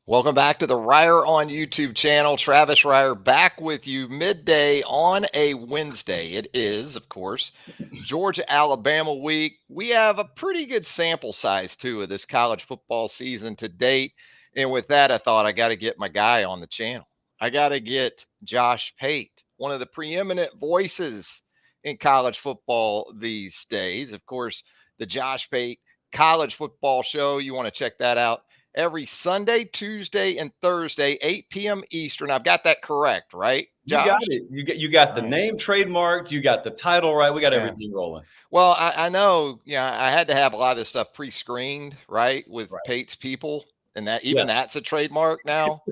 Welcome back to the Reier on YouTube channel. Travis Reier back with you midday on a Wednesday. It is, of course, Georgia-Alabama week. We have a pretty good sample size, too, of this college football season to date. And with that, I thought I got to get my guy on the channel. I got to get Josh Pate, one of the preeminent voices in college football these days. Of course, the Josh Pate College Football Show. You want to check that out every Sunday, Tuesday, and Thursday, 8 p.m. Eastern. I've got that correct, right, You Josh? got it. You got the name trademarked. You got the title right. We got everything rolling. Well, I know, I had to have a lot of this stuff pre-screened, right, with Right. Pate's people, and Yes. that's a trademark now.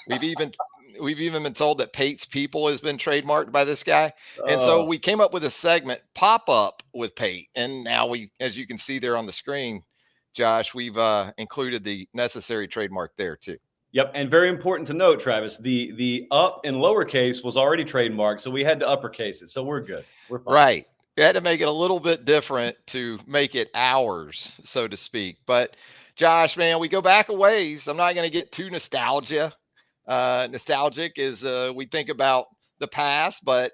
We've even been told that Pate's people has been trademarked by this guy. And so we came up with a segment, Pop Up with Pate. And now as you can see there on the screen, Josh, we've included the necessary trademark there too. Yep, and very important to note, Travis, the up and lowercase was already trademarked, so we had to uppercase it. So we're good. We're fine. Right. We had to make it a little bit different to make it ours, so to speak. But Josh, man, we go back a ways. I'm not going to get too nostalgic as we think about the past, but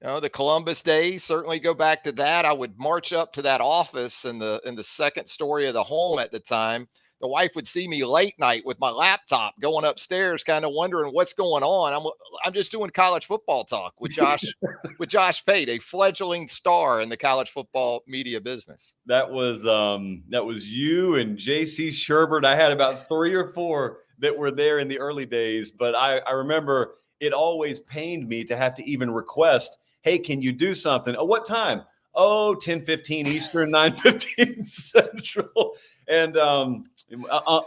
the Columbus days certainly go back to that. I would march up to that office in the second story of the home at the time. The wife would see me late night with my laptop going upstairs, kind of wondering what's going on. I'm just doing college football talk with Josh Pate, a fledgling star in the college football media business. That was you and JC Sherbert. I had about 3 or 4 that were there in the early days, but I remember it always pained me to have to even request, hey, can you do something? Oh, what time? Oh, 10:15 Eastern, 9:15 Central. And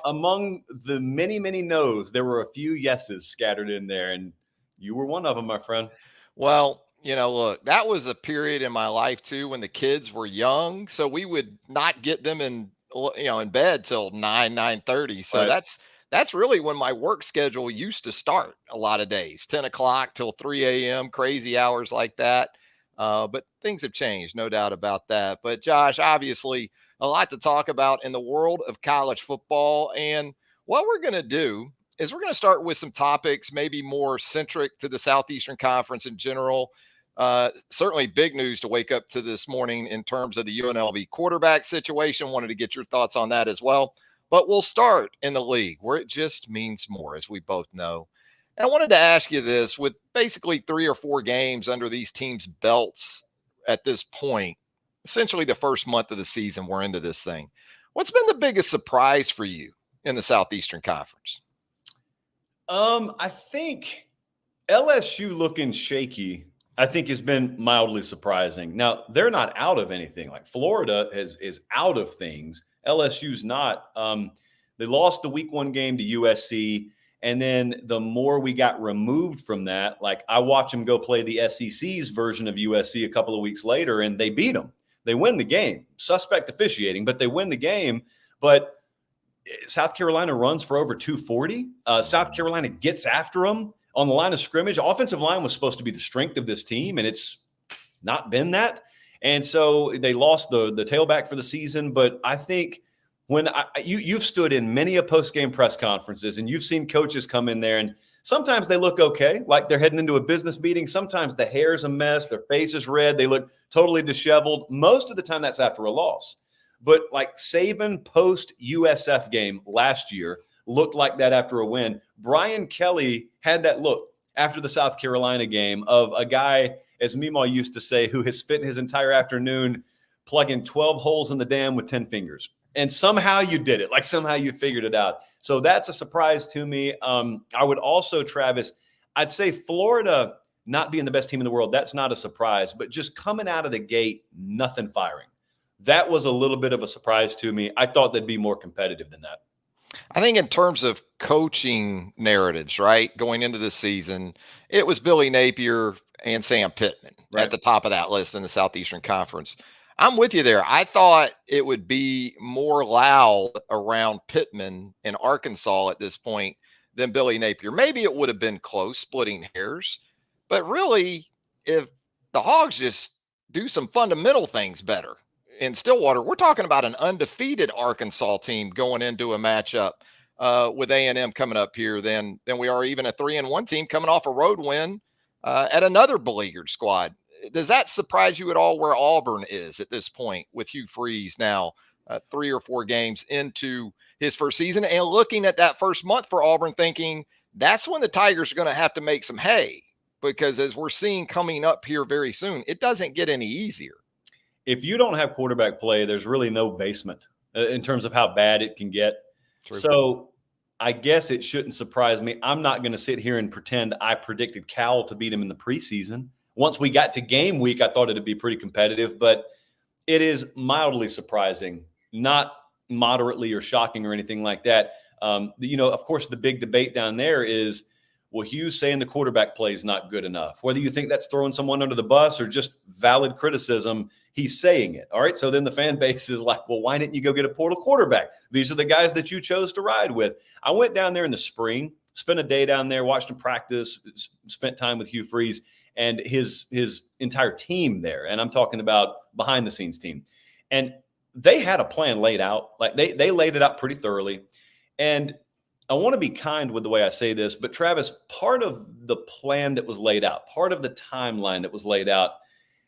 among the many, many no's, there were a few yeses scattered in there. And you were one of them, my friend. Well, look, that was a period in my life too when the kids were young. So we would not get them in bed till 9:30. So Right. that's really when my work schedule used to start a lot of days, 10 o'clock till 3 a.m., crazy hours like that. But things have changed, no doubt about that. But Josh, obviously a lot to talk about in the world of college football. And what we're going to do is we're going to start with some topics, maybe more centric to the Southeastern Conference in general. Certainly big news to wake up to this morning in terms of the UNLV quarterback situation. Wanted to get your thoughts on that as well. But we'll start in the league where it just means more, as we both know. And I wanted to ask you this, with basically 3 or 4 games under these teams' belts at this point, essentially the first month of the season, we're into this thing. What's been the biggest surprise for you in the Southeastern Conference? I think LSU looking shaky, I think, has been mildly surprising. Now, they're not out of anything. Like Florida is out of things. LSU's not. They lost the week 1 game to USC. And then the more we got removed from that, like I watched them go play the SEC's version of USC a couple of weeks later, and they beat them. They win the game. Suspect officiating, but they win the game. But South Carolina runs for over 240. South Carolina gets after them on the line of scrimmage. Offensive line was supposed to be the strength of this team, and it's not been that. And so they lost the tailback for the season. But I think when you've stood in many a post-game press conferences and you've seen coaches come in there, and sometimes they look okay, like they're heading into a business meeting. Sometimes the hair's a mess. Their face is red. They look totally disheveled. Most of the time that's after a loss. But like Saban post-USF game last year looked like that after a win. Brian Kelly had that look after the South Carolina game of a guy, as Meemaw used to say, who has spent his entire afternoon plugging 12 holes in the dam with 10 fingers. And somehow you did it. Like somehow you figured it out. So that's a surprise to me. I would also, Travis, I'd say Florida not being the best team in the world, that's not a surprise. But just coming out of the gate, nothing firing. That was a little bit of a surprise to me. I thought they'd be more competitive than that. I think in terms of coaching narratives, right, going into the season, it was Billy Napier and Sam Pittman at the top of that list in the Southeastern Conference. I'm with you there. I thought it would be more loud around Pittman in Arkansas at this point than Billy Napier. Maybe it would have been close, splitting hairs. But really, if the Hogs just do some fundamental things better in Stillwater, we're talking about an undefeated Arkansas team going into a matchup with A&M coming up here than we are even a 3-1 team coming off a road win at another beleaguered squad. Does that surprise you at all where Auburn is at this point with Hugh Freeze now 3 or 4 games into his first season, and looking at that first month for Auburn thinking that's when the Tigers are going to have to make some hay, because as we're seeing coming up here very soon, it doesn't get any easier. If you don't have quarterback play, there's really no basement in terms of how bad it can get. True. So I guess it shouldn't surprise me. I'm not going to sit here and pretend I predicted Cal to beat him in the preseason. Once we got to game week, I thought it'd be pretty competitive, but it is mildly surprising, not moderately or shocking or anything like that. Of course, the big debate down there is, well, Hugh's saying the quarterback play is not good enough. Whether you think that's throwing someone under the bus or just valid criticism, he's saying it. All right. So then the fan base is like, well, why didn't you go get a portal quarterback? These are the guys that you chose to ride with. I went down there in the spring, spent a day down there, watched him practice, spent time with Hugh Freeze and his entire team there. And I'm talking about behind the scenes team. And they had a plan laid out. Like they laid it out pretty thoroughly. And I want to be kind with the way I say this, but Travis, part of the plan that was laid out, part of the timeline that was laid out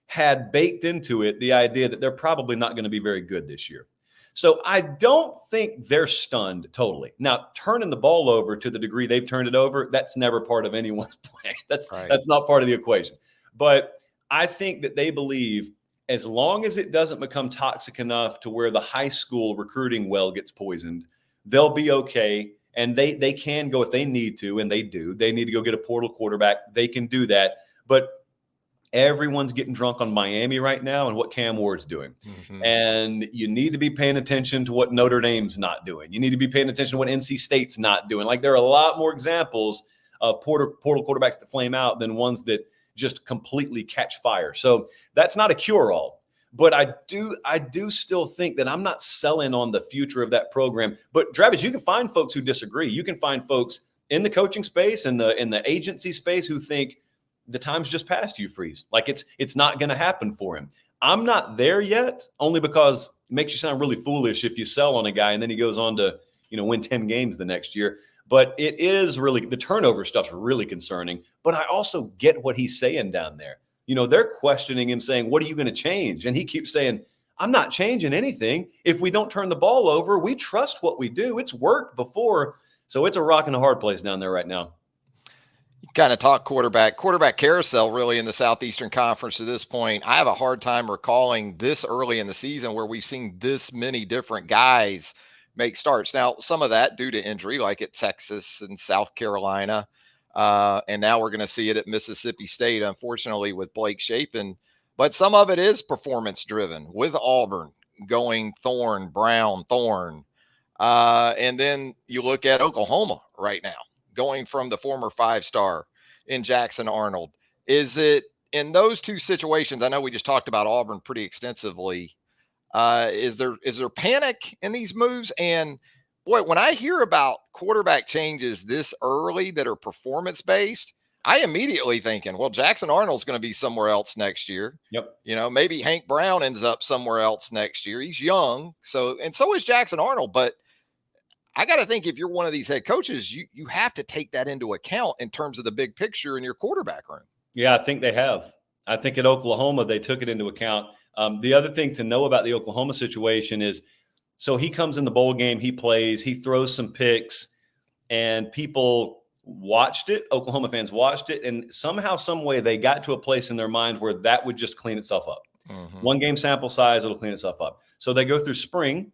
had baked into it the idea that they're probably not going to be very good this year. So I don't think they're stunned totally. Now, turning the ball over to the degree they've turned it over, that's never part of anyone's plan. That's not part of the equation. But I think that they believe as long as it doesn't become toxic enough to where the high school recruiting well gets poisoned, they'll be okay. And they can go if they need to, and they do. They need to go get a portal quarterback. They can do that. But everyone's getting drunk on Miami right now and what Cam Ward's doing. Mm-hmm. And you need to be paying attention to what Notre Dame's not doing. You need to be paying attention to what NC State's not doing. Like, there are a lot more examples of portal quarterbacks that flame out than ones that just completely catch fire. So that's not a cure-all. But I do still think that I'm not selling on the future of that program. But Travis, you can find folks who disagree. You can find folks in the coaching space and in the agency space who think the time's just past Hugh Freeze. Like it's not going to happen for him. I'm not there yet, only because it makes you sound really foolish if you sell on a guy and then he goes on to win 10 games the next year. But it is really, the turnover stuff's really concerning. But I also get what he's saying down there. They're questioning him, saying, what are you going to change? And he keeps saying, I'm not changing anything. If we don't turn the ball over, we trust what we do. It's worked before. So it's a rock and a hard place down there right now. You kind of talk quarterback carousel really in the Southeastern Conference to this point. I have a hard time recalling this early in the season where we've seen this many different guys make starts. Now, some of that due to injury, like at Texas and South Carolina. And now we're going to see it at Mississippi State, unfortunately, with Blake Shapen. But some of it is performance driven with Auburn going Thorne, Brown, Thorne. And then you look at Oklahoma right now, going from the former 5-star in Jackson Arnold. Is it in those two situations? I know we just talked about Auburn pretty extensively. Is there panic in these moves? And boy, when I hear about quarterback changes this early that are performance-based, I immediately thinking, well, Jackson Arnold's going to be somewhere else next year. Yep. Maybe Hank Brown ends up somewhere else next year. He's young. So is Jackson Arnold. But I got to think if you're one of these head coaches, you have to take that into account in terms of the big picture in your quarterback room. Yeah, I think they have. I think at Oklahoma, they took it into account. The other thing to know about the Oklahoma situation is, so he comes in the bowl game, he plays, he throws some picks, and people watched it. Oklahoma fans watched it, and somehow, some way, they got to a place in their mind where that would just clean itself up. Mm-hmm. 1 game sample size, it'll clean itself up. So they go through spring,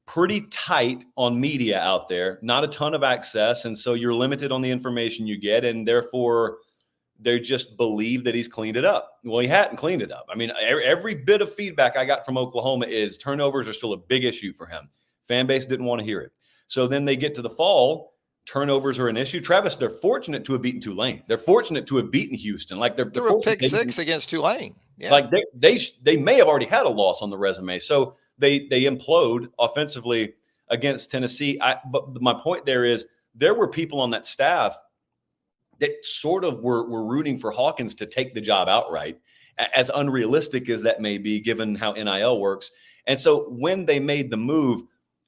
pretty tight on media out there, not a ton of access, and so you're limited on the information you get, and therefore they just believe that he's cleaned it up. Well, he hadn't cleaned it up. I mean, every bit of feedback I got from Oklahoma is turnovers are still a big issue for him. Fan base didn't want to hear it. So then they get to the fall, turnovers are an issue. Travis, they're fortunate to have beaten Tulane. They're fortunate to have beaten Houston. Like they're a pick 6 against Tulane. Yeah. Like they may have already had a loss on the resume. So they implode offensively against Tennessee. But my point there is there were people on that staff that sort of were rooting for Hawkins to take the job outright, as unrealistic as that may be, given how NIL works. And so when they made the move,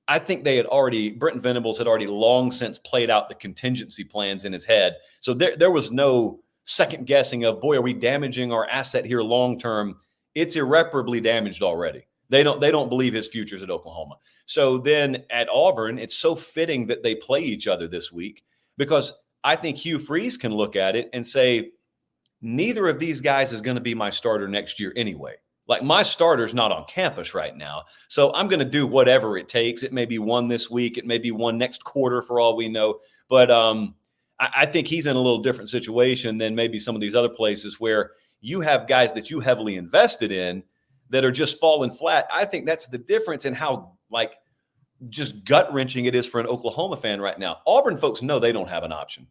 I think Brenton Venables had already long since played out the contingency plans in his head. So there was no second guessing of, boy, are we damaging our asset here long term? It's irreparably damaged already. They don't believe his future's at Oklahoma. So then at Auburn, it's so fitting that they play each other this week, because I think Hugh Freeze can look at it and say, neither of these guys is going to be my starter next year anyway. Like, my starter's not on campus right now, so I'm going to do whatever it takes. It may be one this week. It may be one next quarter for all we know. But I think he's in a little different situation than maybe some of these other places where you have guys that you heavily invested in that are just falling flat. I think that's the difference in how, like, just gut-wrenching it is for an Oklahoma fan right now. Auburn folks know they don't have an option.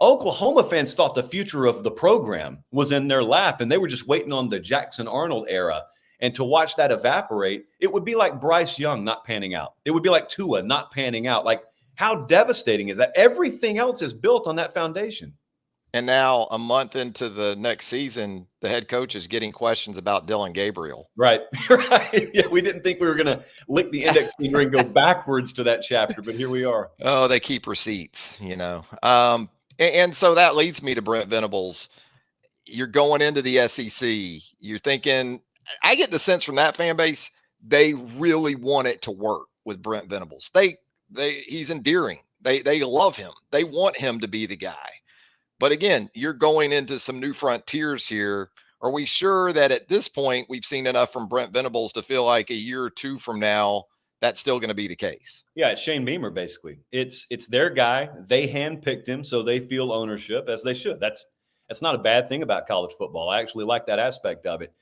Oklahoma fans thought the future of the program was in their lap, and they were just waiting on the Jackson Arnold era. And to watch that evaporate, it would be like Bryce Young not panning out. It would be like Tua not panning out. Like, how devastating is that? Everything else is built on that foundation. And now, a month into the next season, the head coach is getting questions about Dillon Gabriel. Right. Right. Yeah, we didn't think we were going to lick the index finger and go backwards to that chapter, but here we are. Oh, they keep receipts, you know. And so that leads me to Brent Venables. You're going into the SEC. You're thinking, I get the sense from that fan base, they really want it to work with Brent Venables. He's endearing. They love him. They want him to be the guy. But again, you're going into some new frontiers here. Are we sure that at this point we've seen enough from Brent Venables to feel like a year or two from now that's still going to be the case? Yeah, it's Shane Beamer, basically. It's their guy. They handpicked him, so they feel ownership, as they should. That's not a bad thing about college football. I actually like that aspect of it.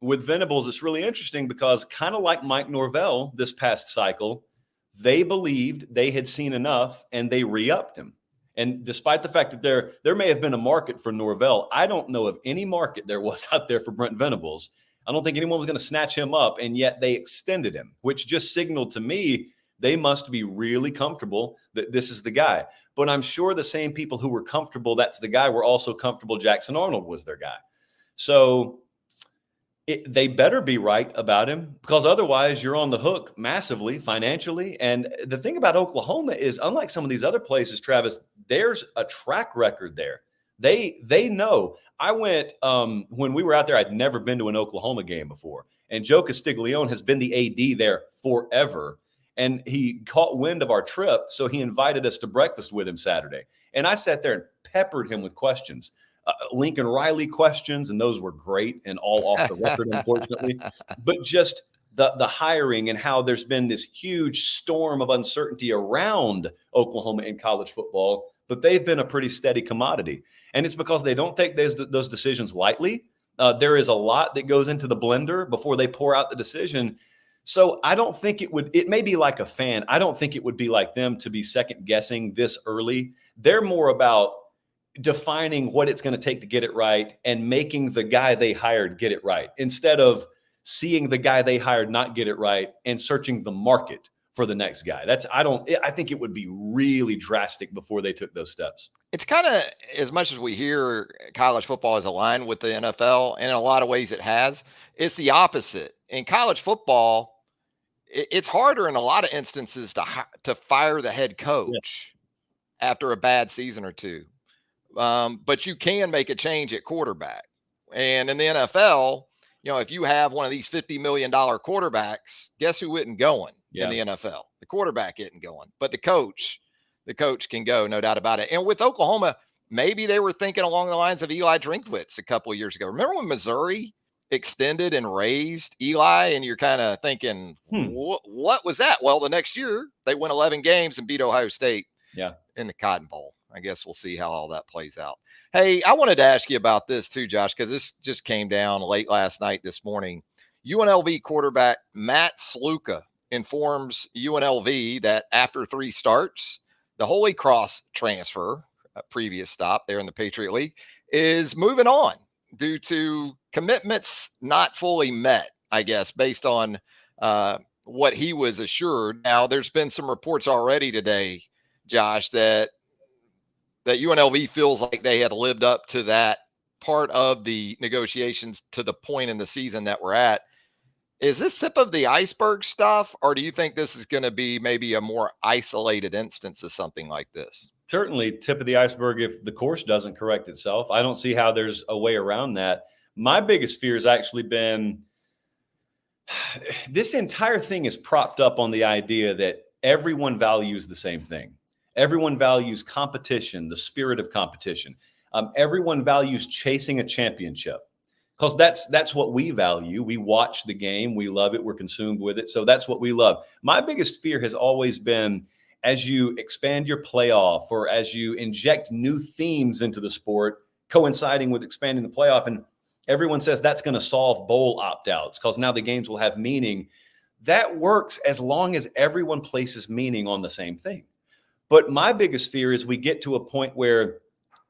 With Venables, it's really interesting because, kind of like Mike Norvell this past cycle, they believed they had seen enough and they re-upped him. And despite the fact that there may have been a market for Norvell, I don't know of any market there was out there for Brent Venables. I don't think anyone was going to snatch him up, and yet they extended him, which just signaled to me they must be really comfortable that this is the guy. But I'm sure the same people who were comfortable that's the guy were also comfortable Jackson Arnold was their guy. So they better be right about him, because otherwise you're on the hook massively financially. And the thing about Oklahoma is, unlike some of these other places, Travis, there's a track record there. They know. I went when we were out there. I'd never been to an Oklahoma game before, and Joe Castiglione has been the AD there forever, and he caught wind of our trip, so he invited us to breakfast with him Saturday. And I sat there and peppered him with questions, Lincoln Riley questions, and those were great and all off the record, unfortunately. But just the hiring and how there's been this huge storm of uncertainty around Oklahoma in college football, but they've been a pretty steady commodity. And it's because they don't take those decisions lightly. There is a lot that goes into the blender before they pour out the decision. So I don't think it may be like a fan. I don't think it would be like them to be second guessing this early. They're more about defining what it's going to take to get it right and making the guy they hired get it right, instead of seeing the guy they hired not get it right and searching the market for the next guy. I think it would be really drastic before they took those steps. It's kind of, as much as we hear college football is aligned with the NFL, and in a lot of ways it has, it's the opposite. In college football, it's harder in a lot of instances to fire the head coach after a bad season or two. But you can make a change at quarterback. And in the NFL, if you have one of these $50 million quarterbacks, guess who isn't going in the NFL? The quarterback isn't going, but the coach can go, no doubt about it. And with Oklahoma, maybe they were thinking along the lines of Eli Drinkwitz a couple of years ago. Remember when Missouri extended and raised Eli, and you're kind of thinking, what was that? Well, the next year they won 11 games and beat Ohio State in the Cotton Bowl. I guess we'll see how all that plays out. Hey, I wanted to ask you about this too, Josh, because this just came down late last night, this morning. UNLV quarterback Matt Sluka informs UNLV that after 3 starts, the Holy Cross transfer, a previous stop there in the Patriot League, is moving on due to commitments not fully met, I guess, based on what he was assured. Now, there's been some reports already today, Josh, that UNLV feels like they had lived up to that part of the negotiations to the point in the season that we're at. Is this tip of the iceberg stuff, or do you think this is going to be maybe a more isolated instance of something like this? Certainly tip of the iceberg if the course doesn't correct itself. I don't see how there's a way around that. My biggest fear has actually been this entire thing is propped up on the idea that everyone values the same thing. Everyone values competition, the spirit of competition. Everyone values chasing a championship because that's what we value. We watch the game, we love it, we're consumed with it. So that's what we love. My biggest fear has always been as you expand your playoff or as you inject new themes into the sport, coinciding with expanding the playoff, and everyone says that's going to solve bowl opt-outs because now the games will have meaning. That works as long as everyone places meaning on the same thing. But my biggest fear is we get to a point where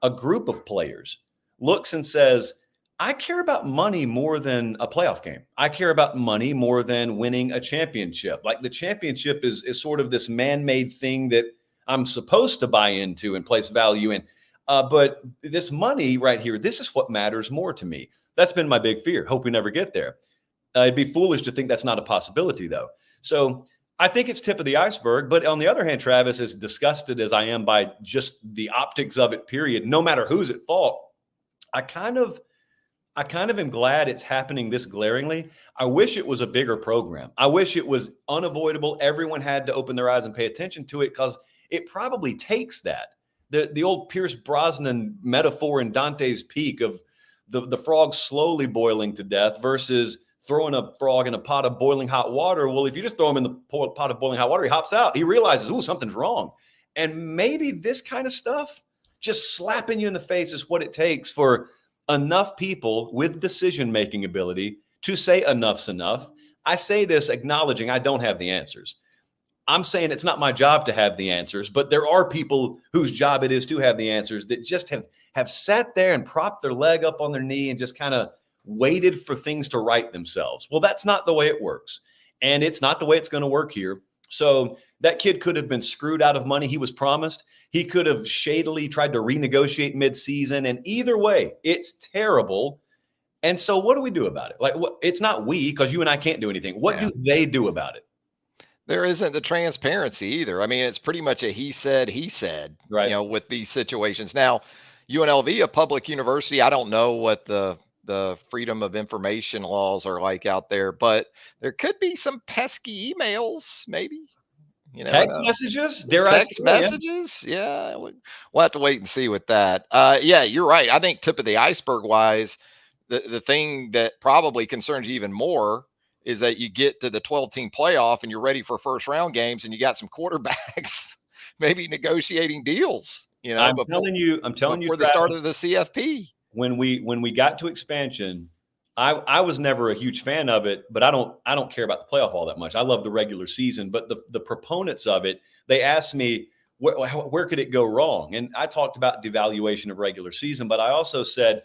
a group of players looks and says, I care about money more than a playoff game. I care about money more than winning a championship. Like the championship is sort of this man-made thing that I'm supposed to buy into and place value in. But this money right here, this is what matters more to me. That's been my big fear. Hope we never get there. It'd be foolish to think that's not a possibility, though. So I think it's tip of the iceberg. But on the other hand, Travis, as disgusted as I am by just the optics of it, period, no matter who's at fault, I kind of am glad it's happening this glaringly. I wish it was a bigger program. I wish it was unavoidable. Everyone had to open their eyes and pay attention to it because it probably takes that. The old Pierce Brosnan metaphor in Dante's Peak of the frog slowly boiling to death versus throwing a frog in a pot of boiling hot water. Well, if you just throw him in the pot of boiling hot water, he hops out. He realizes, ooh, something's wrong. And maybe this kind of stuff, just slapping you in the face is what it takes for enough people with decision-making ability to say enough's enough. I say this acknowledging I don't have the answers. I'm saying it's not my job to have the answers, but there are people whose job it is to have the answers that just have sat there and propped their leg up on their knee and just kind of waited for things to right themselves. Well, that's not the way it works. And it's not the way it's going to work here. So that kid could have been screwed out of money he was promised. He could have shadily tried to renegotiate midseason. And either way, it's terrible. And so what do we do about it? Like, it's not we, because you and I can't do anything. What do they do about it? There isn't the transparency either. I mean, it's pretty much a he said, right, with these situations. Now, UNLV, a public university, I don't know what the freedom of information laws are like out there, but there could be some pesky emails, maybe. Text messages? Text messages? Yeah, we'll have to wait and see with that. Yeah, you're right. I think tip of the iceberg wise, the thing that probably concerns you even more is that you get to the 12-team playoff and you're ready for first round games and you got some quarterbacks maybe negotiating deals, I'm telling you, before the start of the CFP. When we got to expansion, I was never a huge fan of it, but I don't care about the playoff all that much. I love the regular season, but the proponents of it, they asked me where could it go wrong? And I talked about devaluation of regular season, but I also said,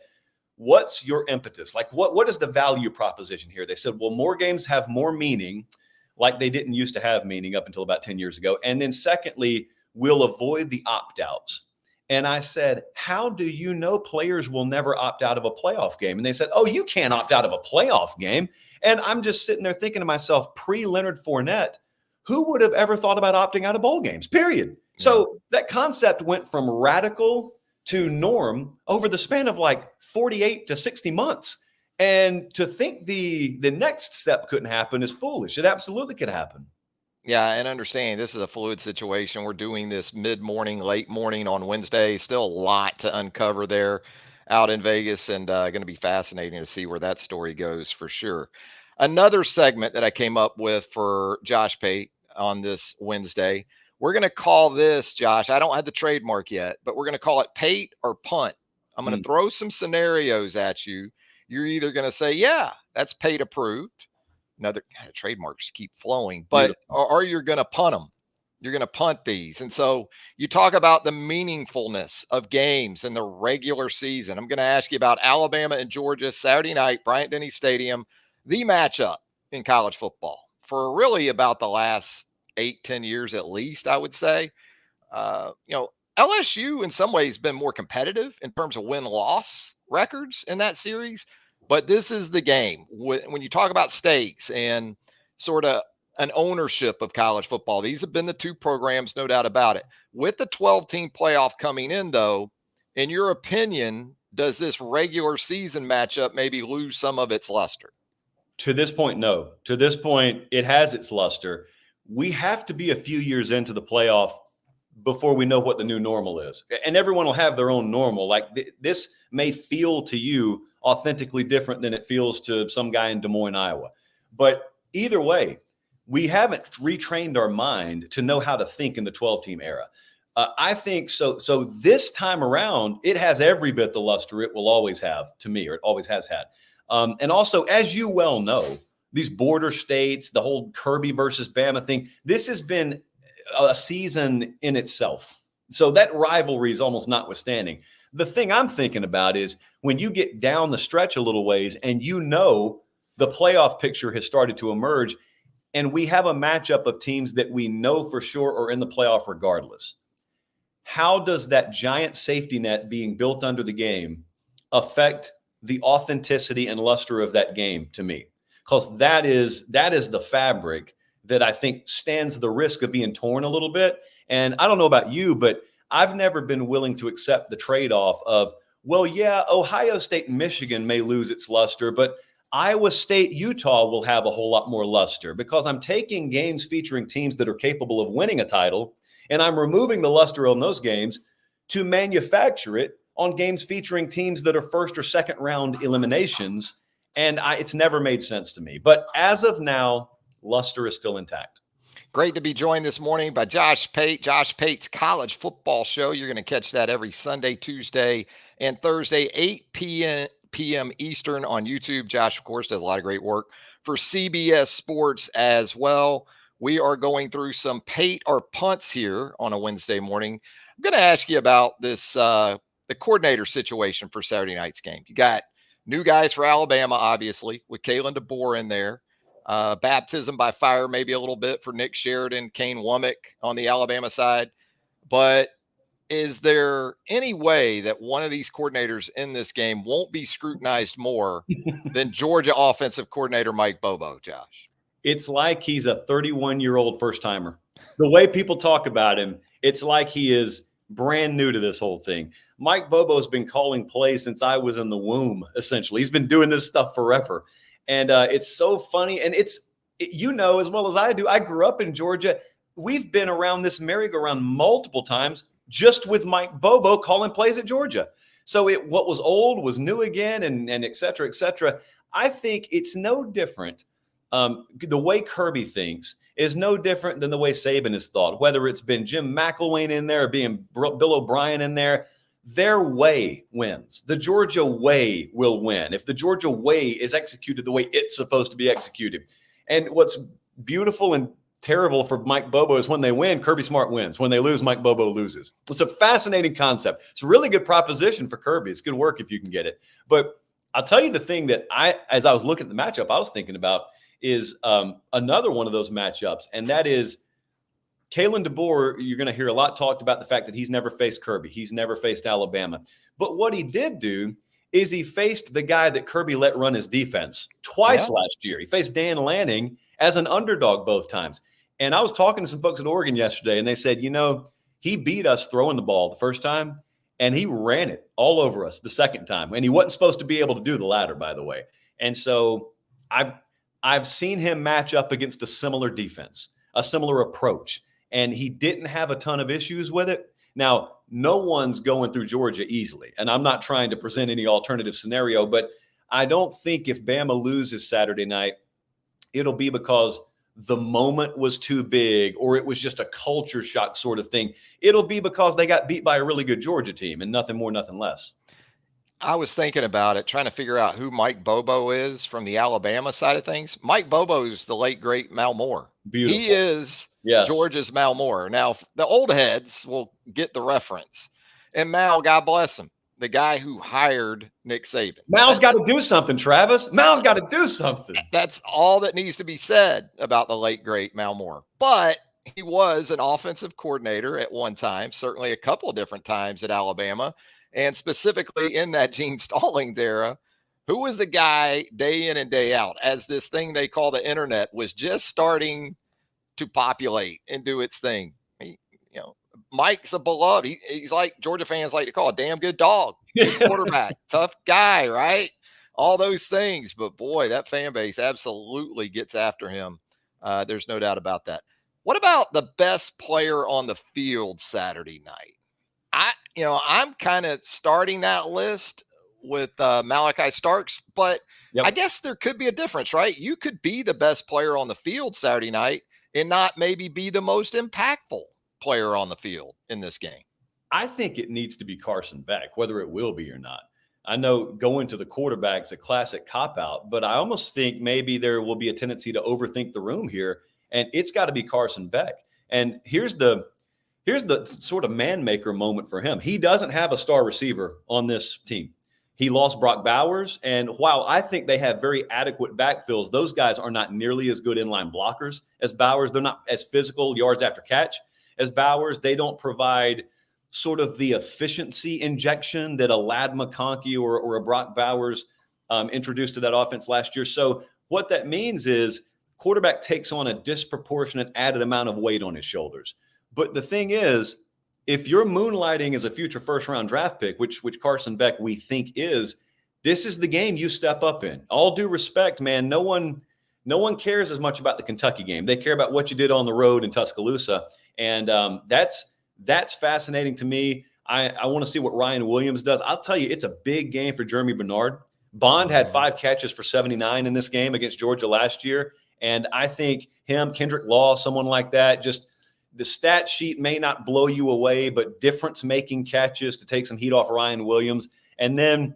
what's your impetus? Like, what is the value proposition here? They said, well, more games have more meaning, like they didn't used to have meaning up until about 10 years ago. And then secondly, we'll avoid the opt-outs. And I said, how do you know players will never opt out of a playoff game? And they said, oh, you can't opt out of a playoff game. And I'm just sitting there thinking to myself, pre-Leonard Fournette, who would have ever thought about opting out of bowl games, period? Yeah. So that concept went from radical to norm over the span of like 48 to 60 months. And to think the next step couldn't happen is foolish. It absolutely could happen. Yeah, and understand this is a fluid situation. We're doing this mid-morning, late morning on Wednesday. Still a lot to uncover there out in Vegas, and going to be fascinating to see where that story goes for sure. Another segment that I came up with for Josh Pate on this Wednesday, we're going to call this, Josh, I don't have the trademark yet, but we're going to call it Pate or Punt. I'm going to throw some scenarios at you. You're either going to say, yeah, that's Pate approved. Another trademarks keep flowing, but or you're going to punt them. You're going to punt these. And so you talk about the meaningfulness of games in the regular season. I'm going to ask you about Alabama and Georgia Saturday night, Bryant-Denny Stadium, the matchup in college football for really about the last 8-10 years at least, I would say. LSU in some ways been more competitive in terms of win-loss records in that series. But this is the game. When you talk about stakes and sort of an ownership of college football, these have been the two programs, no doubt about it. With the 12-team playoff coming in, though, in your opinion, does this regular season matchup maybe lose some of its luster? To this point, no. To this point, it has its luster. We have to be a few years into the playoff before we know what the new normal is. And everyone will have their own normal. Like this may feel to you authentically different than it feels to some guy in Des Moines, Iowa. But either way, we haven't retrained our mind to know how to think in the 12-team era. I think so. So this time around, it has every bit the luster it will always have to me, or it always has had. And also, as you well know, these border states, the whole Kirby versus Bama thing, this has been a season in itself. So that rivalry is almost notwithstanding. The thing I'm thinking about is when you get down the stretch a little ways and you know the playoff picture has started to emerge and we have a matchup of teams that we know for sure are in the playoff regardless. How does that giant safety net being built under the game affect the authenticity and luster of that game to me? Because that is the fabric that I think stands the risk of being torn a little bit. And I don't know about you, but I've never been willing to accept the trade-off of, well, yeah, Ohio State, Michigan may lose its luster, but Iowa State, Utah will have a whole lot more luster, because I'm taking games featuring teams that are capable of winning a title, and I'm removing the luster on those games to manufacture it on games featuring teams that are first or second round eliminations. And it's never made sense to me. But as of now, luster is still intact. Great to be joined this morning by Josh Pate, Josh Pate's College Football Show. You're going to catch that every Sunday, Tuesday, and Thursday, 8 p.m. Eastern on YouTube. Josh, of course, does a lot of great work for CBS Sports as well. We are going through some Pate or punts here on a Wednesday morning. I'm going to ask you about this, the coordinator situation for Saturday night's game. You got new guys for Alabama, obviously, with Kalen-Kirby I in there. Baptism by fire, maybe a little bit for Nick Sheridan, Kane Womack on the Alabama side. But is there any way that one of these coordinators in this game won't be scrutinized more than Georgia offensive coordinator Mike Bobo, Josh? It's like he's a 31-year-old first-timer. The way people talk about him, it's like he is brand new to this whole thing. Mike Bobo's been calling plays since I was in the womb, essentially. He's been doing this stuff forever. And it's so funny. And you know as well as I do, I grew up in Georgia. We've been around this merry-go-round multiple times just with Mike Bobo calling plays at Georgia. So what was old was new again, and et cetera, et cetera. I think it's no different. The way Kirby thinks is no different than the way Saban has thought, whether it's been Jim McElwain in there or being Bill O'Brien in there. Their way wins. The Georgia way will win if the Georgia way is executed the way it's supposed to be executed. And what's beautiful and terrible for Mike Bobo is when they win, Kirby Smart wins. When they lose, Mike Bobo loses. It's a fascinating concept. It's a really good proposition for Kirby. It's good work if you can get it. But I'll tell you the thing that as I was looking at the matchup, I was thinking about is another one of those matchups, and that is Kalen-Kirby. You're going to hear a lot talked about the fact that he's never faced Kirby. He's never faced Alabama. But what he did do is he faced the guy that Kirby let run his defense twice last year. He faced Dan Lanning as an underdog both times. And I was talking to some folks at Oregon yesterday, and they said, he beat us throwing the ball the first time, and he ran it all over us the second time. And he wasn't supposed to be able to do the latter, by the way. And so I've seen him match up against a similar defense, a similar approach, and he didn't have a ton of issues with it. Now, no one's going through Georgia easily, and I'm not trying to present any alternative scenario, but I don't think if Bama loses Saturday night, it'll be because the moment was too big or it was just a culture shock sort of thing. It'll be because they got beat by a really good Georgia team and nothing more, nothing less. I was thinking about it, trying to figure out who Mike Bobo is from the Alabama side of things. Mike Bobo is the late, great Mal Moore. Beautiful. He is Georgia's Mal Moore. Now, the old heads will get the reference. And Mal, God bless him, the guy who hired Nick Saban. Mal's got to do something, Travis. Mal's got to do something. That's all that needs to be said about the late, great Mal Moore. But he was an offensive coordinator at one time, certainly a couple of different times at Alabama. And specifically in that Gene Stallings era, Who was the guy day in and day out as this thing they call the internet was just starting to populate and do its thing? You know, Mike's a beloved. He's like Georgia fans like to call a damn good dog, good quarterback, tough guy, right? All those things. But boy, that fan base absolutely gets after him. There's no doubt about that. What about the best player on the field Saturday night? I'm kind of starting that list with Malachi Starks, but Yep. I guess there could be a difference, right? You could be the best player on the field Saturday night and not maybe be the most impactful player on the field in this game. I think it needs to be Carson Beck, whether it will be or not. I know going to the quarterback's a classic cop-out, but I almost think maybe there will be a tendency to overthink the room here, and it's got to be Carson Beck. And here's the sort of man-maker moment for him. He doesn't have a star receiver on this team. He lost Brock Bowers, and while I think they have very adequate backfills, those guys are not nearly as good inline blockers as Bowers. They're not as physical yards after catch as Bowers. They don't provide sort of the efficiency injection that a Ladd McConkey or a Brock Bowers introduced to that offense last year. So what that means is quarterback takes on a disproportionate added amount of weight on his shoulders. But the thing is, if you're moonlighting as a future first-round draft pick, which Carson Beck we think is, this is the game you step up in. All due respect, man, no one cares as much about the Kentucky game. They care about what you did on the road in Tuscaloosa, and that's fascinating to me. I want to see what Ryan Williams does. I'll tell you, it's a big game for Jeremy Bernard. Bond had 5 catches for 79 in this game against Georgia last year, and I think him, Kendrick Law, someone like that, just the stat sheet may not blow you away, but difference-making catches to take some heat off Ryan Williams. And then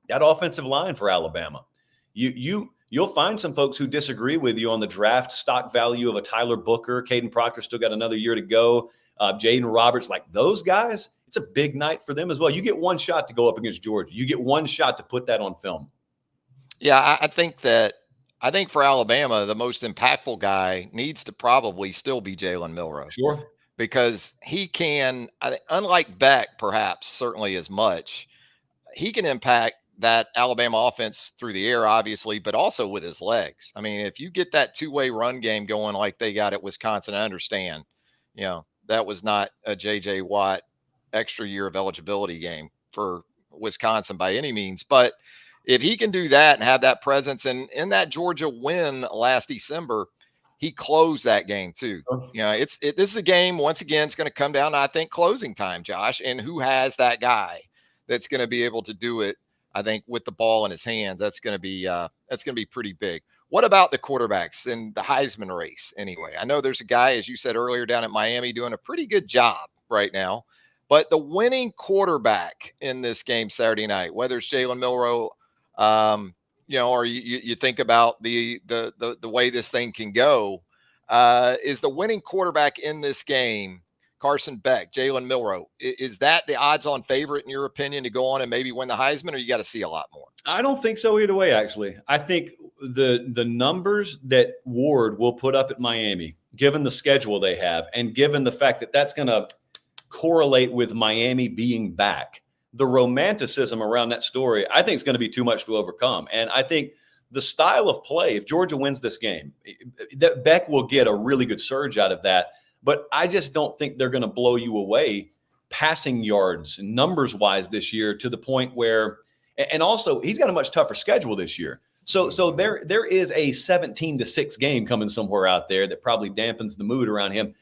that offensive line for Alabama. You'll find some folks who disagree with you on the draft stock value of a Tyler Booker. Caden Proctor still got another year to go. Jaden Roberts, like those guys, it's a big night for them as well. You get one shot to go up against Georgia. You get one shot to put that on film. Yeah, I think for Alabama, the most impactful guy needs to probably still be Jalen Milroe. Sure. Because he can, unlike Beck, perhaps, certainly as much, he can impact that Alabama offense through the air, obviously, but also with his legs. I mean, if you get that two-way run game going like they got at Wisconsin, I understand, that was not a J.J. Watt extra year of eligibility game for Wisconsin by any means. But if he can do that and have that presence, and in that Georgia win last December, he closed that game too. This is a game, once again, it's going to come down to, I think, closing time, Josh, and who has that guy that's going to be able to do it. I think with the ball in his hands, that's going to be pretty big. What about the quarterbacks in the Heisman race anyway? I know there's a guy, as you said earlier, down at Miami doing a pretty good job right now, but the winning quarterback in this game Saturday night, whether it's Jalen Milroe, or you think about the way this thing can go, is the winning quarterback in this game Carson Beck, Jalen Milroe? Is that the odds-on favorite in your opinion to go on and maybe win the Heisman, or you got to see a lot more? I don't think so either way, actually. I think the numbers that Ward will put up at Miami, given the schedule they have, and given the fact that that's going to correlate with Miami being back, the romanticism around that story, I think is going to be too much to overcome. And I think the style of play, if Georgia wins this game, that Beck will get a really good surge out of that. But I just don't think they're going to blow you away passing yards and numbers wise this year to the point where, and also he's got a much tougher schedule this year. So there is a 17-6 game coming somewhere out there that probably dampens the mood around him.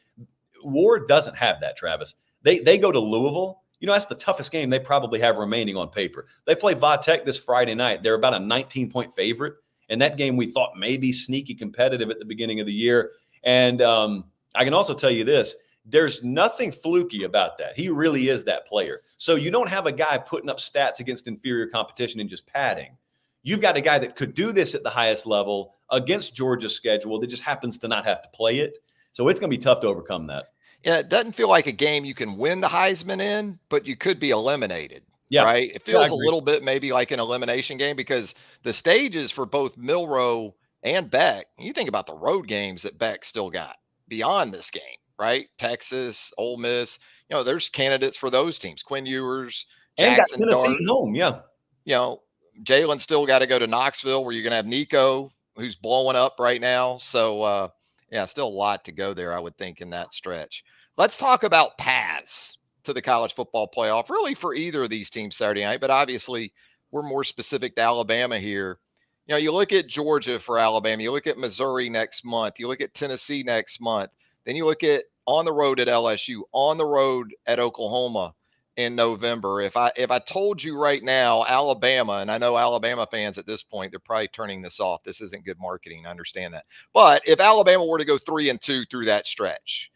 Ward doesn't have that, Travis. They go to Louisville. That's the toughest game they probably have remaining on paper. They play Va-Tech this Friday night. They're about a 19-point favorite. And that game we thought may be sneaky competitive at the beginning of the year. And I can also tell you this, there's nothing fluky about that. He really is that player. So you don't have a guy putting up stats against inferior competition and just padding. You've got a guy that could do this at the highest level against Georgia's schedule that just happens to not have to play it. So it's going to be tough to overcome that. Yeah, it doesn't feel like a game you can win the Heisman in, but you could be eliminated. Yeah, right? It feels a little bit maybe like an elimination game because the stages for both Milroe and Beck, you think about the road games that Beck still got beyond this game, right? Texas, Ole Miss, there's candidates for those teams. Quinn Ewers, and got Jackson Tennessee Dart, at home, yeah. Jalen's still got to go to Knoxville, where you're going to have Nico, who's blowing up right now. So, yeah, still a lot to go there, I would think, in that stretch. Let's talk about paths to the college football playoff, really for either of these teams Saturday night, but obviously we're more specific to Alabama here. You know, you look at Georgia for Alabama, you look at Missouri next month, you look at Tennessee next month, then you look at on the road at LSU, on the road at Oklahoma in November. If I told you right now, Alabama, and I know Alabama fans at this point, they're probably turning this off. This isn't good marketing. I understand that. But if Alabama were to go 3-2 through that stretch,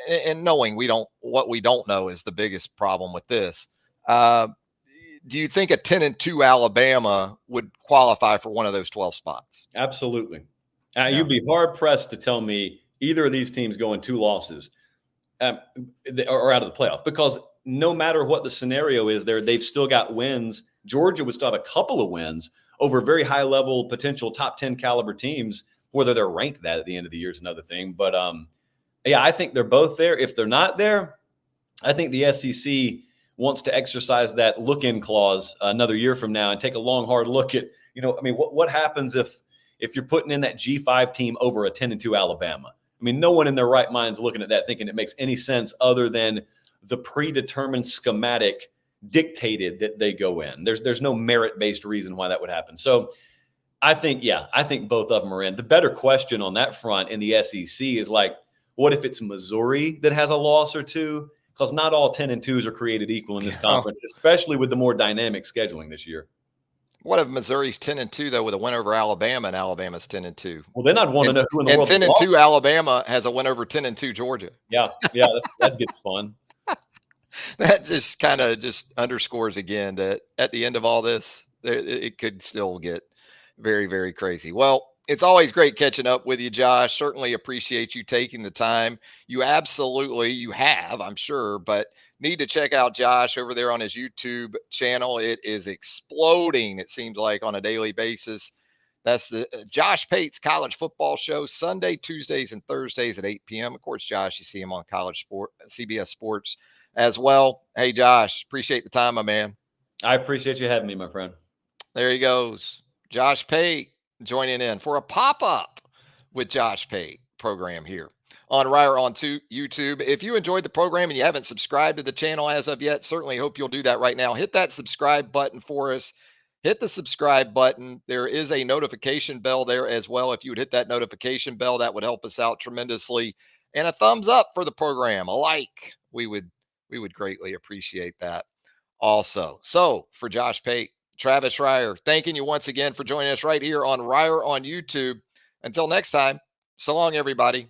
and knowing what we don't know is the biggest problem with this. Do you think a 10-2 Alabama would qualify for one of those 12 spots? Absolutely. You'd be hard pressed to tell me either of these teams going 2 losses or out of the playoff, because no matter what the scenario is there, they've still got wins. Georgia would still have a couple of wins over very high level potential top 10 caliber teams. Whether they're ranked that at the end of the year is another thing. But yeah, I think they're both there. If they're not there, I think the SEC wants to exercise that look-in clause another year from now and take a long, hard look at, what happens if you're putting in that G5 team over a 10-2 Alabama? I mean, no one in their right mind is looking at that thinking it makes any sense other than the predetermined schematic dictated that they go in. There's no merit-based reason why that would happen. So I think both of them are in. The better question on that front in the SEC is like, what if it's Missouri that has a loss or two? Because not all 10-2s are created equal in this conference, especially with the more dynamic scheduling this year. What if Missouri's 10-2 though with a win over Alabama and Alabama's 10-2? Well, then I'd want to know who in the world. And 10-2 Alabama has a win over 10-2 Georgia. Yeah, that gets fun. That just kind of underscores again that at the end of all this, it could still get very, very crazy. Well, it's always great catching up with you, Josh. Certainly appreciate you taking the time. You have, I'm sure, but need to check out Josh over there on his YouTube channel. It is exploding, it seems like, on a daily basis. That's the Josh Pate's College Football Show, Sunday, Tuesdays, and Thursdays at 8 p.m. Of course, Josh, you see him on CBS Sports as well. Hey, Josh, appreciate the time, my man. I appreciate you having me, my friend. There he goes. Josh Pate joining in for a pop-up with Josh Pate program here on Reier on YouTube. If you enjoyed the program and you haven't subscribed to the channel as of yet, certainly hope you'll do that right now. Hit that subscribe button for us. Hit the subscribe button. There is a notification bell there as well. If you would hit that notification bell, that would help us out tremendously. And a thumbs up for the program, a like. We would greatly appreciate that also. So for Josh Pate, Travis Reier, thanking you once again for joining us right here on Reier on YouTube. Until next time, so long, everybody.